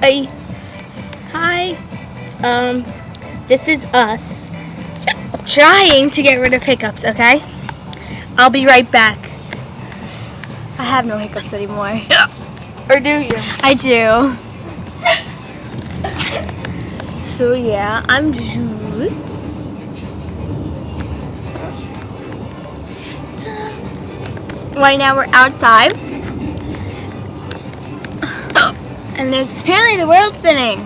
Hey. Hi. This is us trying to get rid of hiccups, okay? I'll be right back. I have no hiccups anymore. Or do you? I do. So yeah, I'm Jude. Right now we're outside. And there's apparently the world spinning.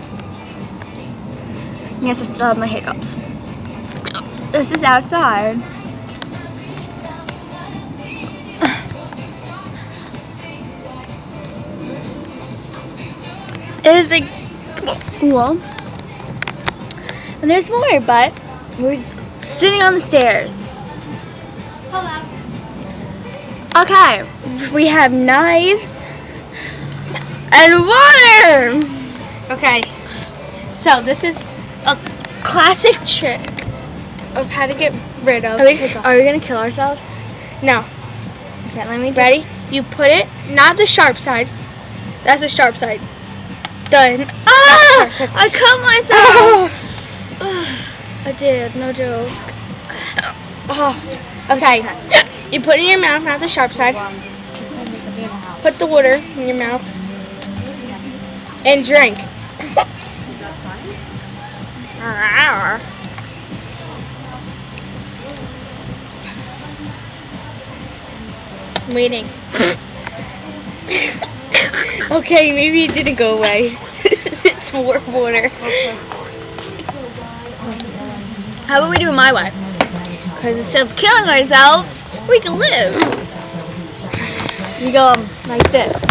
Yes, I still have my hiccups. This is outside. It is like cool. And there's more, but we're just sitting on the stairs. Hello. Okay, we have knives and water. Okay. So this is a classic trick of how to get rid of hiccups. Are we gonna kill ourselves? No. Okay, let me just... Ready? You put it, not the sharp side. That's the sharp side. Done. Ah! I cut myself. I did, no joke. Oh. Okay. You put it in your mouth, not the sharp side. Put the water in your mouth. And drink. I'm waiting. Okay, maybe it didn't go away. It's more water. How about we do it my way? Because instead of killing ourselves, we can live. We go like this.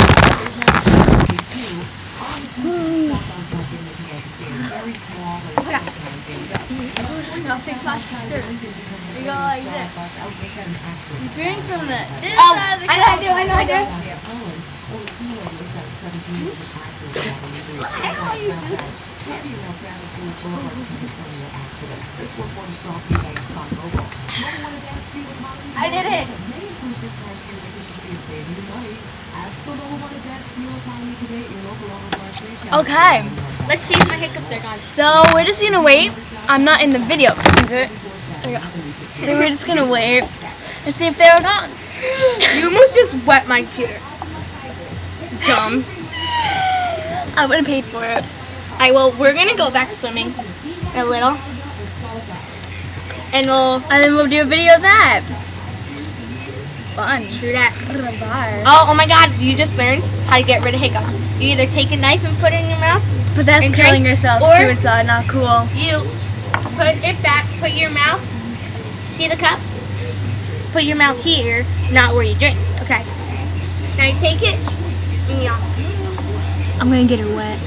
We go like this. You drink from this side of the cup. I know I do. I did it. Okay, Let's see if my hiccups are gone. so we're just gonna wait. I'm not in the video. So we're just gonna wait and see if they're gone. You almost just wet my computer. Dumb. I would have paid for it. Well, we're gonna go back swimming a little, and then we'll do a video of that. Fun. true that. Bye. Oh my God! You just learned how to get rid of hiccups. You either take a knife and put it in your mouth. But that's And killing drink, yourself. or- Suicide, not cool. You put it back. Put your mouth. See the cup? Put your mouth here, not where you drink. Okay. Now you take it. And you I'm gonna get her wet.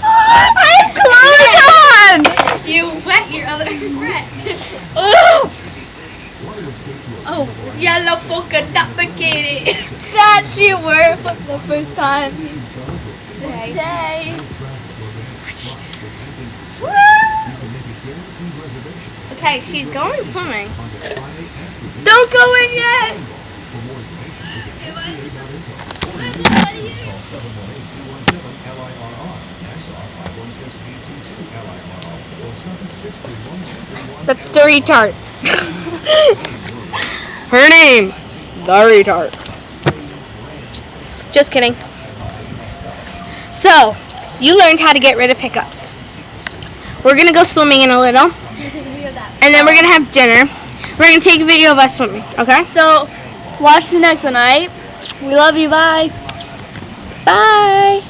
I have Clothes on! You wet your other friend. Oh! Oh, yellow polka dot bikini. That she wore for the first time today. Okay, she's going swimming. Don't go in yet! That's the retard. Her name, the retard. Just kidding. So, you learned how to get rid of hiccups. We're gonna go swimming in a little, and then we're gonna have dinner. We're gonna take a video of us swimming, okay? So, watch the next one, alright? We love you, bye. Bye.